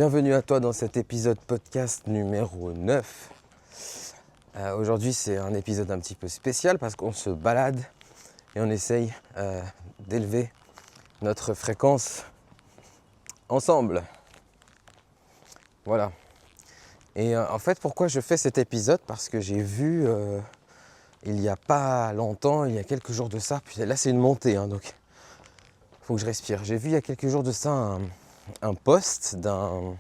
Bienvenue à toi dans cet épisode podcast numéro 9. Aujourd'hui c'est un épisode un petit peu spécial parce qu'on se balade et on essaye d'élever notre fréquence ensemble. Voilà. Et en fait pourquoi je fais cet épisode? Parce que j'ai vu il n'y a pas longtemps, il y a quelques jours de ça, puis là c'est une montée donc il faut que je respire. J'ai vu il y a quelques jours de ça un post d'un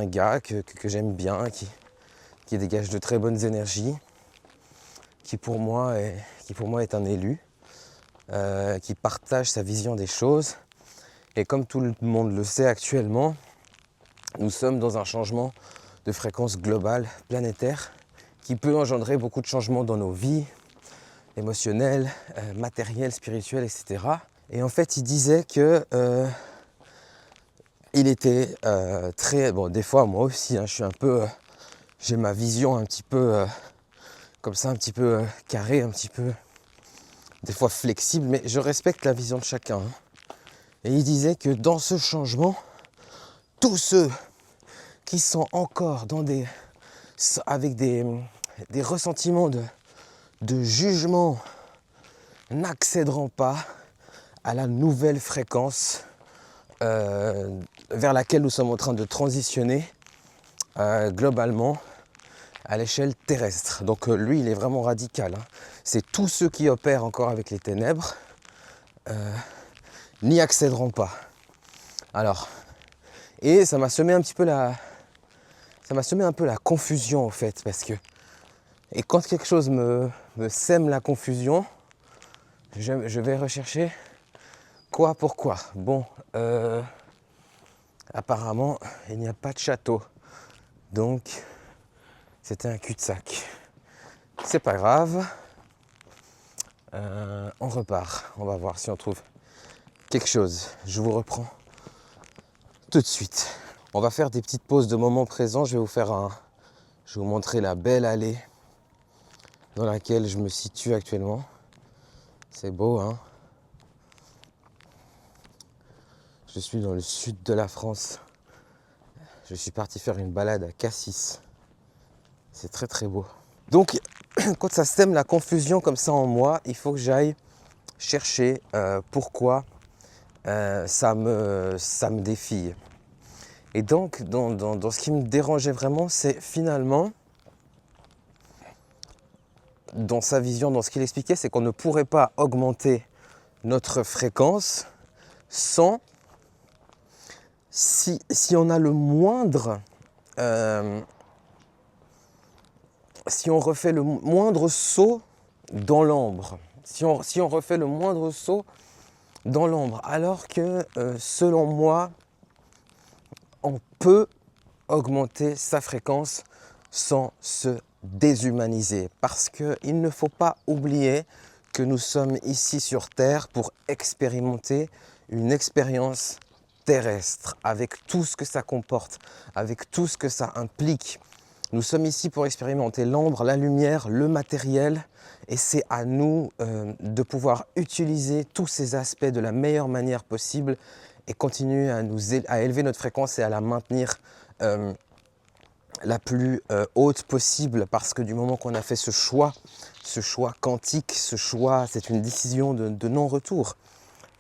gars que j'aime bien, qui dégage de très bonnes énergies, qui pour moi est un élu, qui partage sa vision des choses. Et comme tout le monde le sait actuellement, nous sommes dans un changement de fréquence globale, planétaire, qui peut engendrer beaucoup de changements dans nos vies, émotionnelles, matérielles, spirituelles, etc. Et en fait, il disait que il était très... Bon, des fois, moi aussi, je suis un peu... j'ai ma vision un petit peu comme ça, un petit peu carrée, un petit peu... des fois flexible, mais je respecte la vision de chacun. Et il disait que dans ce changement, tous ceux qui sont encore avec des ressentiments de jugement n'accéderont pas à la nouvelle fréquence vers laquelle nous sommes en train de transitionner globalement à l'échelle terrestre. Donc lui, il est vraiment radical. C'est tous ceux qui opèrent encore avec les ténèbres n'y accéderont pas. Alors, et ça m'a semé un peu la confusion en fait, parce que et quand quelque chose me sème la confusion, je vais rechercher quoi, pourquoi. Bon, apparemment, il n'y a pas de château, donc c'était un cul-de-sac. C'est pas grave, on repart. On va voir si on trouve quelque chose. Je vous reprends tout de suite. On va faire des petites pauses de moment présent. Je vais vous montrer la belle allée dans laquelle je me situe actuellement. C'est beau, hein? Je suis dans le sud de la France. Je suis parti faire une balade à Cassis. C'est très très beau. Donc, quand ça sème la confusion comme ça en moi, il faut que j'aille chercher pourquoi ça me défie. Et donc, dans ce qui me dérangeait vraiment, c'est finalement, dans sa vision, dans ce qu'il expliquait, c'est qu'on ne pourrait pas augmenter notre fréquence sans, si on a le moindre, si on refait le moindre saut dans l'ombre, si on refait le moindre saut dans l'ombre, alors que selon moi, on peut augmenter sa fréquence sans se déshumaniser. Parce qu'il ne faut pas oublier que nous sommes ici sur Terre pour expérimenter une expérience terrestre, avec tout ce que ça comporte, avec tout ce que ça implique. Nous sommes ici pour expérimenter l'ombre, la lumière, le matériel, et c'est à nous de pouvoir utiliser tous ces aspects de la meilleure manière possible et continuer à élever notre fréquence et à la maintenir la plus haute possible, parce que du moment qu'on a fait ce choix quantique, ce choix, c'est une décision de non-retour.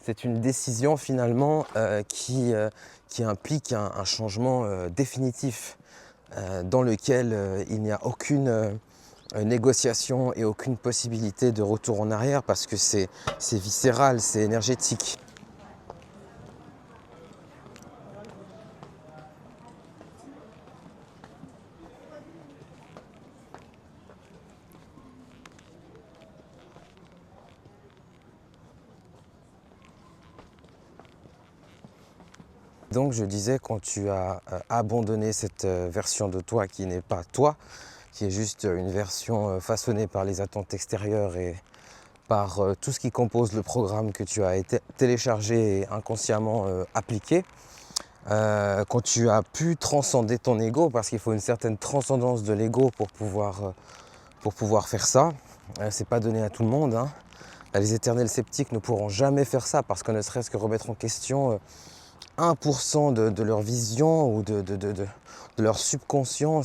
C'est une décision finalement qui implique un changement définitif dans lequel il n'y a aucune négociation et aucune possibilité de retour en arrière, parce que c'est viscéral, c'est énergétique. Donc je disais, quand tu as abandonné cette version de toi qui n'est pas toi, qui est juste une version façonnée par les attentes extérieures et par tout ce qui compose le programme que tu as été téléchargé et inconsciemment appliqué, quand tu as pu transcender ton ego, parce qu'il faut une certaine transcendance de l'ego pour pouvoir faire ça, c'est pas donné à tout le monde, hein. Les éternels sceptiques ne pourront jamais faire ça, parce que ne serait-ce que remettre en question 1% de leur vision ou de leur subconscient,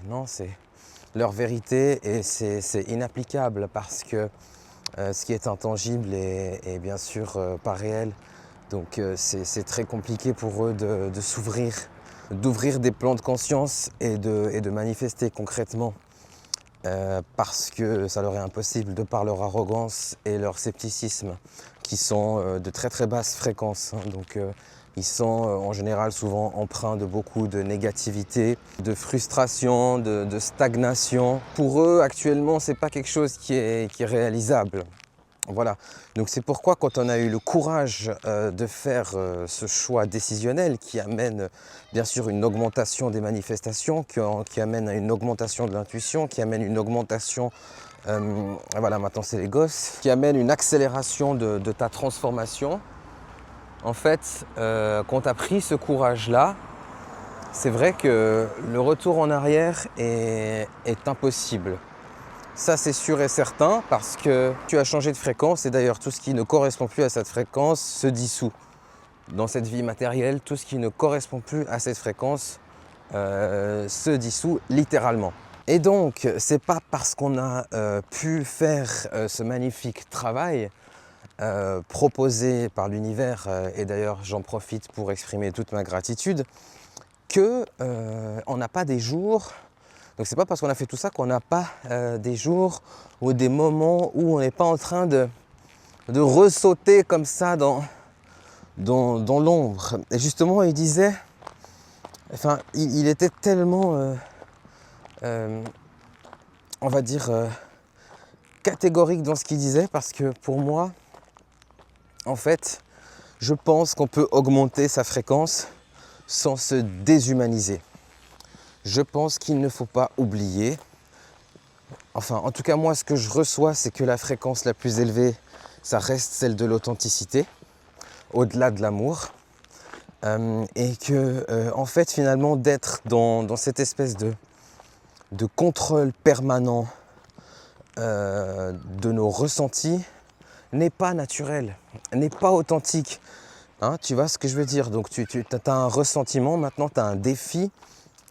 non, c'est leur vérité et c'est inapplicable parce que ce qui est intangible est bien sûr pas réel. Donc c'est très compliqué pour eux de s'ouvrir, d'ouvrir des plans de conscience et de manifester concrètement parce que ça leur est impossible de par leur arrogance et leur scepticisme qui sont de très très basse fréquence. Donc ils sont en général souvent empreints de beaucoup de négativité, de frustration, de stagnation. Pour eux actuellement c'est pas quelque chose qui est réalisable. Voilà, donc c'est pourquoi quand on a eu le courage de faire ce choix décisionnel qui amène bien sûr une augmentation des manifestations, qui amène à une augmentation de l'intuition, qui amène une augmentation, voilà maintenant c'est les gosses, qui amène une accélération de ta transformation. En fait, quand tu as pris ce courage-là, c'est vrai que le retour en arrière est impossible. Ça c'est sûr et certain parce que tu as changé de fréquence et d'ailleurs tout ce qui ne correspond plus à cette fréquence se dissout. Dans cette vie matérielle, tout ce qui ne correspond plus à cette fréquence se dissout littéralement. Et donc c'est pas parce qu'on a pu faire ce magnifique travail proposé par l'univers, et d'ailleurs j'en profite pour exprimer toute ma gratitude, que on n'a pas des jours. Donc c'est pas parce qu'on a fait tout ça qu'on n'a pas des jours ou des moments où on n'est pas en train de ressauter comme ça dans l'ombre. Et justement il disait, enfin il était tellement, on va dire, catégorique dans ce qu'il disait parce que pour moi, en fait, je pense qu'on peut augmenter sa fréquence sans se déshumaniser. Je pense qu'il ne faut pas oublier, enfin en tout cas moi ce que je reçois c'est que la fréquence la plus élevée ça reste celle de l'authenticité, au-delà de l'amour, et que en fait finalement d'être dans cette espèce de contrôle permanent de nos ressentis n'est pas naturel, n'est pas authentique. Hein, tu vois ce que je veux dire? Donc tu as un ressentiment, maintenant tu as un défi.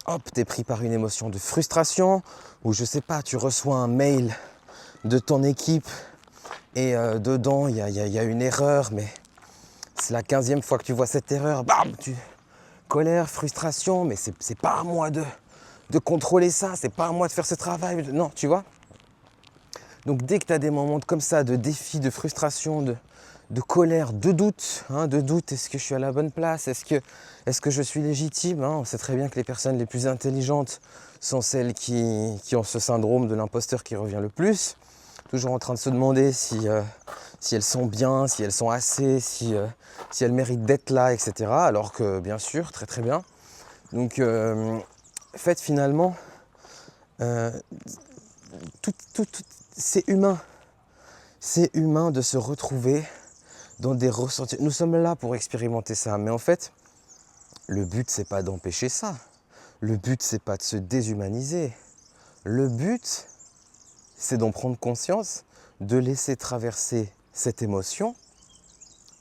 Hop, tu es pris par une émotion de frustration, ou je sais pas, tu reçois un mail de ton équipe et dedans il y a une erreur, mais c'est la 15e fois que tu vois cette erreur, bam, colère, frustration, mais c'est pas à moi de contrôler ça, c'est pas à moi de faire ce travail, non, tu vois. Donc dès que tu as des moments comme ça, de défi, de frustration, de colère, de doute, est-ce que je suis à la bonne place, est-ce que je suis légitime, hein, on sait très bien que les personnes les plus intelligentes sont celles qui ont ce syndrome de l'imposteur qui revient le plus, toujours en train de se demander si elles sont bien, si elles sont assez, si elles méritent d'être là, etc. Alors que bien sûr, très très bien. Donc en fait finalement, c'est humain. C'est humain de se retrouver dans des ressentis. Nous sommes là pour expérimenter ça, mais en fait, le but c'est pas d'empêcher ça. Le but c'est pas de se déshumaniser. Le but c'est d'en prendre conscience, de laisser traverser cette émotion,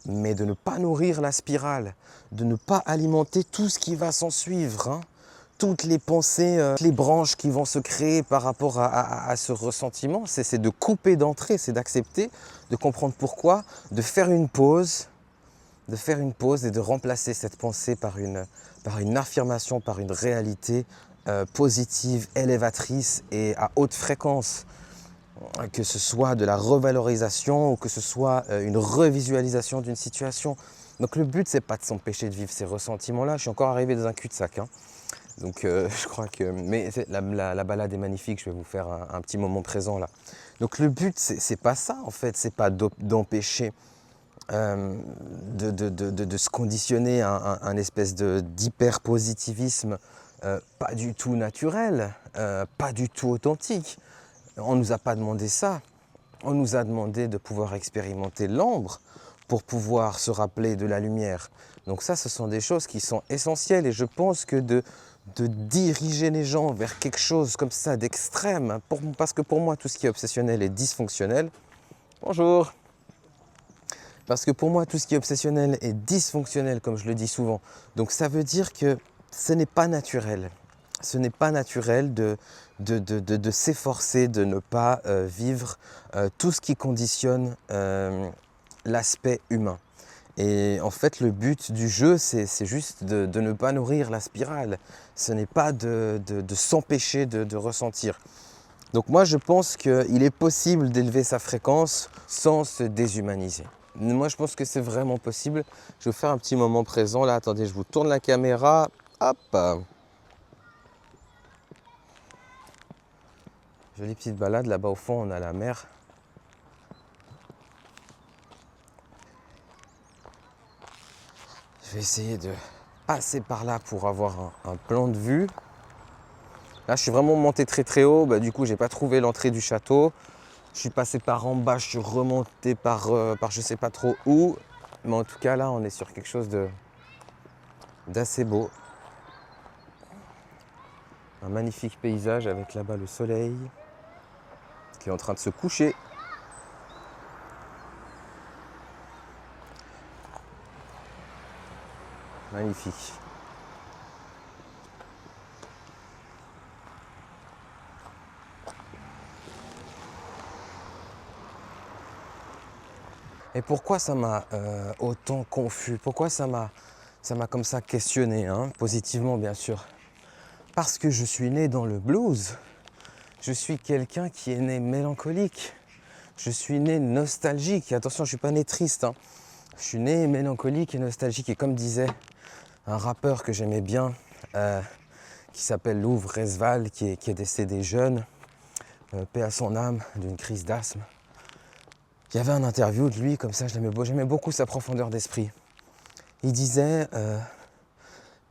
mais de ne pas nourrir la spirale, de ne pas alimenter tout ce qui va s'en suivre, hein. Toutes les pensées, les branches qui vont se créer par rapport à ce ressentiment, c'est de couper d'entrée, c'est d'accepter, de comprendre pourquoi, de faire une pause et de remplacer cette pensée par une affirmation, par une réalité positive, élévatrice et à haute fréquence. Que ce soit de la revalorisation ou que ce soit une revisualisation d'une situation. Donc le but c'est pas de s'empêcher de vivre ces ressentiments-là. Je suis encore arrivé dans un cul-de-sac, hein. Donc je crois que... Mais la balade est magnifique, je vais vous faire un petit moment présent là. Donc le but c'est pas ça en fait, c'est pas d'empêcher de se conditionner à un espèce d'hyper-positivisme pas du tout naturel, pas du tout authentique. On ne nous a pas demandé ça, on nous a demandé de pouvoir expérimenter l'ombre pour pouvoir se rappeler de la lumière. Donc ça, ce sont des choses qui sont essentielles et je pense que de diriger les gens vers quelque chose comme ça d'extrême, parce que pour moi, tout ce qui est obsessionnel est dysfonctionnel. Bonjour. Parce que pour moi, tout ce qui est obsessionnel est dysfonctionnel, comme je le dis souvent. Donc ça veut dire que ce n'est pas naturel. Ce n'est pas naturel de s'efforcer de ne pas vivre tout ce qui conditionne l'aspect humain. Et en fait, le but du jeu, c'est juste de ne pas nourrir la spirale. Ce n'est pas de s'empêcher de ressentir. Donc moi, je pense qu'il est possible d'élever sa fréquence sans se déshumaniser. Moi, je pense que c'est vraiment possible. Je vais vous faire un petit moment présent. Là, attendez, je vous tourne la caméra. Hop! Jolie petite balade. Là-bas, au fond, on a la mer. Je vais essayer de passer par là pour avoir un plan de vue. Là, je suis vraiment monté très très haut. Du coup, j'ai pas trouvé l'entrée du château. Je suis passé par en bas, je suis remonté par je sais pas trop où. Mais en tout cas, là, on est sur quelque chose d'assez beau. Un magnifique paysage avec là-bas le soleil qui est en train de se coucher. Magnifique. Et pourquoi ça m'a autant confus? Pourquoi ça m'a comme ça questionné, hein, positivement bien sûr? Parce que je suis né dans le blues. Je suis quelqu'un qui est né mélancolique. Je suis né nostalgique. Attention, je ne suis pas né triste, hein. Je suis né mélancolique et nostalgique. Et comme disait un rappeur que j'aimais bien, qui s'appelle Louvre Resval, qui est décédé jeune, paix à son âme, d'une crise d'asthme. Il y avait un interview de lui, comme ça, j'aimais beaucoup sa profondeur d'esprit. Il disait,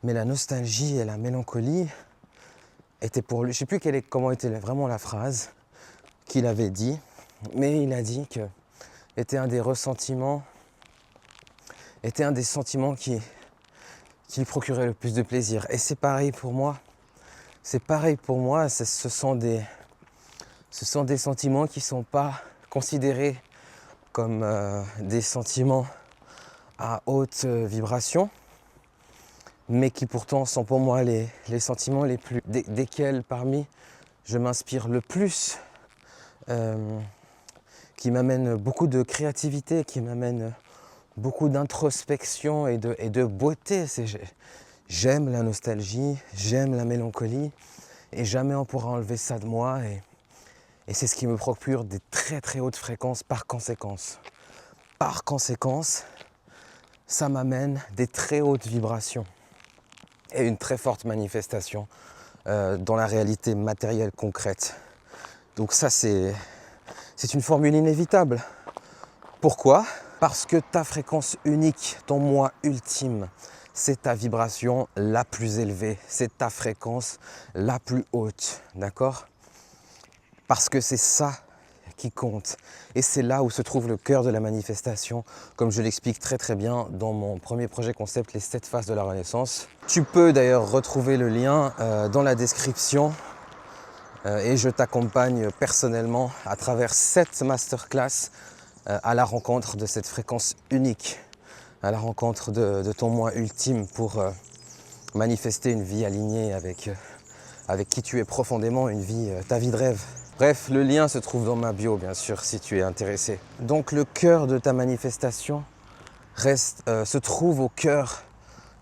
mais la nostalgie et la mélancolie étaient pour lui, je ne sais plus comment était vraiment la phrase qu'il avait dit, mais il a dit que était un des sentiments qui lui procurait le plus de plaisir. Et c'est pareil pour moi. Ce sont des sentiments qui ne sont pas considérés comme des sentiments à haute vibration, mais qui pourtant sont pour moi les sentiments les plus desquels parmi je m'inspire le plus, qui m'amènent beaucoup de créativité, qui m'amènent beaucoup d'introspection et de beauté. J'aime la nostalgie, j'aime la mélancolie, et jamais on pourra enlever ça de moi. Et c'est ce qui me procure des très très hautes fréquences par conséquence. Par conséquence, ça m'amène des très hautes vibrations et une très forte manifestation dans la réalité matérielle concrète. Donc ça, c'est une formule inévitable. Pourquoi? Parce que ta fréquence unique, ton moi ultime, c'est ta vibration la plus élevée, c'est ta fréquence la plus haute, d'accord? Parce que c'est ça qui compte. Et c'est là où se trouve le cœur de la manifestation, comme je l'explique très très bien dans mon premier projet concept, les 7 phases de la Renaissance. Tu peux d'ailleurs retrouver le lien dans la description et je t'accompagne personnellement à travers 7 masterclass à la rencontre de cette fréquence unique, à la rencontre de ton moi ultime pour manifester une vie alignée avec qui tu es profondément, ta vie de rêve. Bref, le lien se trouve dans ma bio, bien sûr, si tu es intéressé. Donc le cœur de ta manifestation se trouve au cœur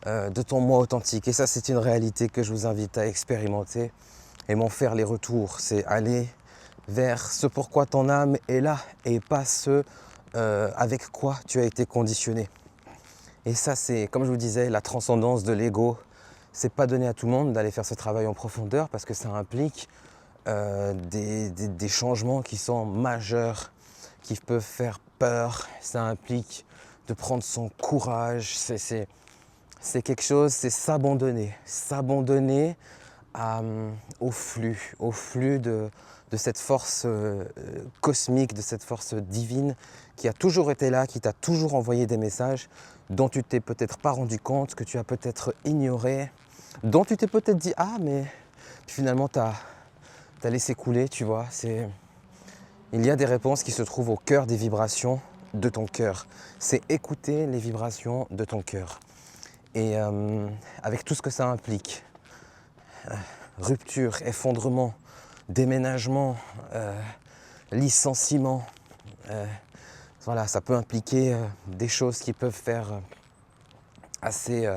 de ton moi authentique. Et ça, c'est une réalité que je vous invite à expérimenter et m'en faire les retours. C'est aller vers ce pourquoi ton âme est là et pas ce avec quoi tu as été conditionné. Et ça, c'est, comme je vous disais, la transcendance de l'ego. C'est pas donné à tout le monde d'aller faire ce travail en profondeur parce que ça implique des changements qui sont majeurs, qui peuvent faire peur. Ça implique de prendre son courage. C'est quelque chose, c'est s'abandonner au flux de cette force cosmique, de cette force divine qui a toujours été là, qui t'a toujours envoyé des messages dont tu t'es peut-être pas rendu compte, que tu as peut-être ignoré, dont tu t'es peut-être dit « Ah, mais finalement, t'as laissé couler, tu vois. » Il y a des réponses qui se trouvent au cœur des vibrations de ton cœur. C'est écouter les vibrations de ton cœur. Et avec tout ce que ça implique, rupture, effondrement, déménagement, licenciement, voilà, ça peut impliquer des choses qui peuvent faire assez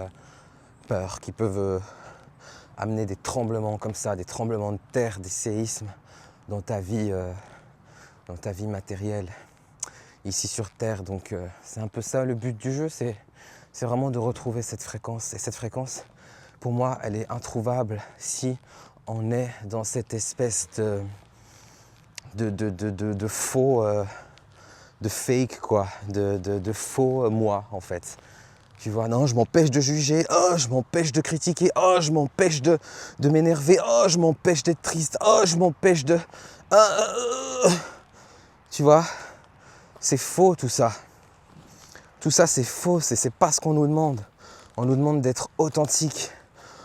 peur, qui peuvent amener des tremblements comme ça, des tremblements de terre, des séismes dans ta vie matérielle, ici sur Terre. Donc c'est un peu ça le but du jeu, c'est vraiment de retrouver cette fréquence. Et cette fréquence, pour moi, elle est introuvable si on est dans cette espèce de faux, de fake quoi, de faux moi en fait. Tu vois, non, je m'empêche de juger, oh, je m'empêche de critiquer, oh, je m'empêche de m'énerver, oh, je m'empêche d'être triste, oh, je m'empêche de... Tu vois, c'est faux tout ça. Tout ça, c'est faux, c'est pas ce qu'on nous demande. On nous demande d'être authentique,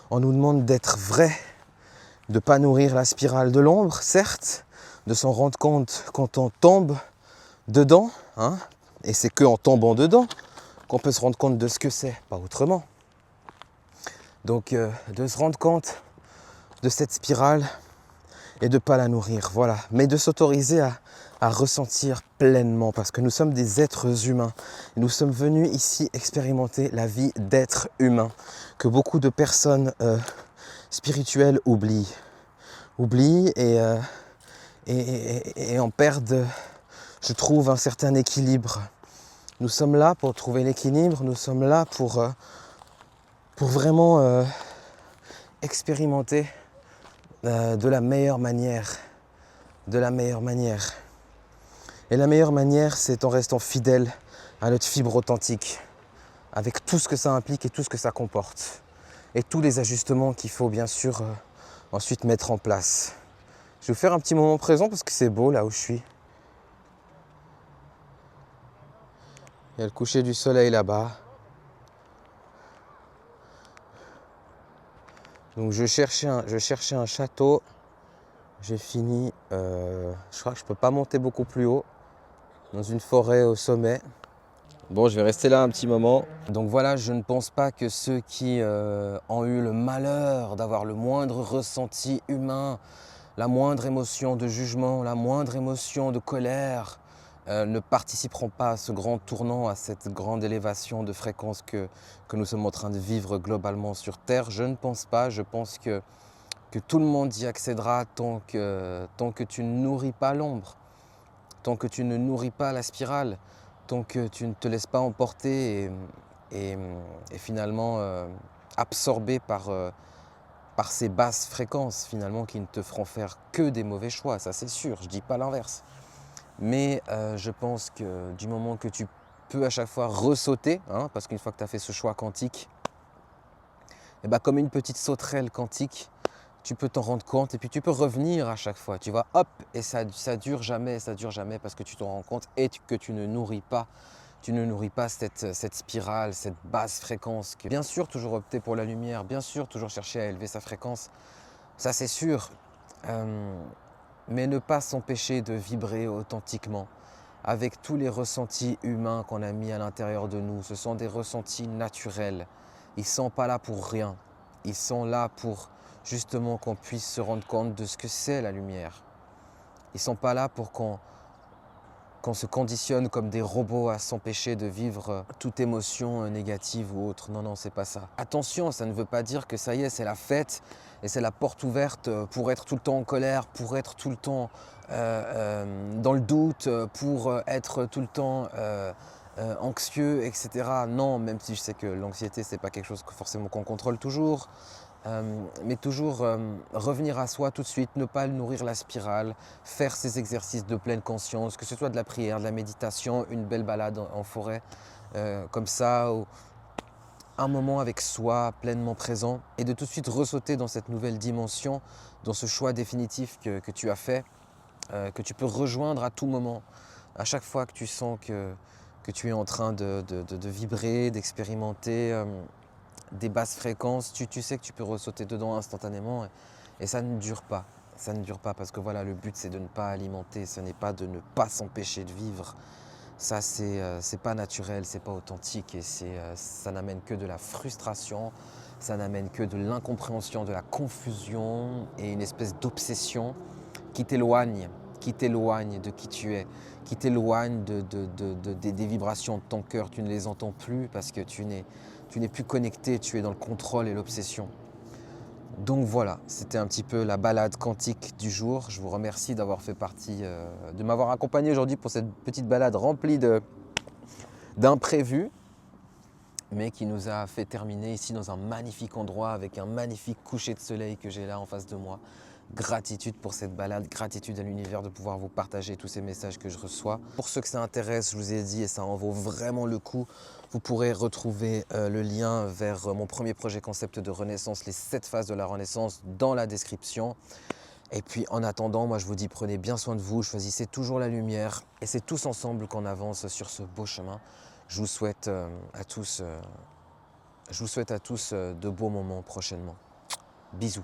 on nous demande d'être vrai, de ne pas nourrir la spirale de l'ombre, certes, de s'en rendre compte quand on tombe dedans, hein, et c'est qu'en tombant dedans qu'on peut se rendre compte de ce que c'est, pas autrement. Donc de se rendre compte de cette spirale et de ne pas la nourrir, voilà. Mais de s'autoriser à ressentir pleinement, parce que nous sommes des êtres humains. Nous sommes venus ici expérimenter la vie d'être humain, que beaucoup de personnes spirituelles oublient et en perdent, je trouve, un certain équilibre. Nous sommes là pour trouver l'équilibre, nous sommes là pour vraiment expérimenter de la meilleure manière. Et la meilleure manière, c'est en restant fidèle à notre fibre authentique, avec tout ce que ça implique et tout ce que ça comporte. Et tous les ajustements qu'il faut bien sûr ensuite mettre en place. Je vais vous faire un petit moment présent parce que c'est beau là où je suis. Il y a le coucher du soleil là-bas. Donc je cherchais un château. J'ai fini, je crois que je ne peux pas monter beaucoup plus haut, dans une forêt au sommet. Bon, je vais rester là un petit moment. Donc voilà, je ne pense pas que ceux qui ont eu le malheur d'avoir le moindre ressenti humain, la moindre émotion de jugement, la moindre émotion de colère, ne participeront pas à ce grand tournant, à cette grande élévation de fréquence que nous sommes en train de vivre globalement sur Terre. Je ne pense pas, je pense que tout le monde y accédera tant que tu ne nourris pas l'ombre, tant que tu ne nourris pas la spirale, tant que tu ne te laisses pas emporter et finalement absorber par ces basses fréquences finalement qui ne te feront faire que des mauvais choix, ça c'est sûr, je ne dis pas l'inverse. Mais je pense que du moment que tu peux à chaque fois ressauter, hein, parce qu'une fois que tu as fait ce choix quantique, et ben comme une petite sauterelle quantique, tu peux t'en rendre compte et puis tu peux revenir à chaque fois, tu vois, hop, et ça dure jamais parce que tu t'en rends compte et que tu ne nourris pas cette spirale, cette basse fréquence. Bien sûr, toujours opter pour la lumière, bien sûr, toujours chercher à élever sa fréquence, ça c'est sûr, mais ne pas s'empêcher de vibrer authentiquement avec tous les ressentis humains qu'on a mis à l'intérieur de nous. Ce sont des ressentis naturels, ils ne sont pas là pour rien, ils sont là pour justement qu'on puisse se rendre compte de ce que c'est la lumière. Ils ne sont pas là pour qu'on se conditionne comme des robots à s'empêcher de vivre toute émotion négative ou autre. Non, non, c'est pas ça. Attention, ça ne veut pas dire que ça y est, c'est la fête et c'est la porte ouverte pour être tout le temps en colère, pour être tout le temps dans le doute, pour être tout le temps anxieux, etc. Non, même si je sais que l'anxiété, c'est pas quelque chose que forcément qu'on contrôle toujours. Mais toujours revenir à soi tout de suite, ne pas nourrir la spirale, faire ces exercices de pleine conscience, que ce soit de la prière, de la méditation, une belle balade en forêt, comme ça, ou un moment avec soi, pleinement présent, et de tout de suite ressauter dans cette nouvelle dimension, dans ce choix définitif que tu as fait, que tu peux rejoindre à tout moment, à chaque fois que tu sens que tu es en train de vibrer, d'expérimenter des basses fréquences, tu sais que tu peux ressauter dedans instantanément et ça ne dure pas. Ça ne dure pas parce que voilà, le but c'est de ne pas alimenter, ce n'est pas de ne pas s'empêcher de vivre, Ça, c'est pas naturel, c'est pas authentique et ça n'amène que de la frustration, ça n'amène que de l'incompréhension, de la confusion et une espèce d'obsession qui t'éloigne, de qui tu es, qui t'éloigne des vibrations de ton cœur. Tu ne les entends plus parce que tu n'es plus connecté, tu es dans le contrôle et l'obsession. Donc voilà, c'était un petit peu la balade quantique du jour. Je vous remercie d'avoir fait partie, de m'avoir accompagné aujourd'hui pour cette petite balade remplie d'imprévus, mais qui nous a fait terminer ici dans un magnifique endroit avec un magnifique coucher de soleil que j'ai là en face de moi. Gratitude pour cette balade, gratitude à l'univers de pouvoir vous partager tous ces messages que je reçois. Pour ceux que ça intéresse, je vous ai dit, et ça en vaut vraiment le coup, vous pourrez retrouver le lien vers mon premier projet concept de Renaissance, les 7 phases de la Renaissance, dans la description. Et puis en attendant, moi je vous dis, prenez bien soin de vous, choisissez toujours la lumière, et c'est tous ensemble qu'on avance sur ce beau chemin. Je vous souhaite à tous de beaux moments prochainement. Bisous.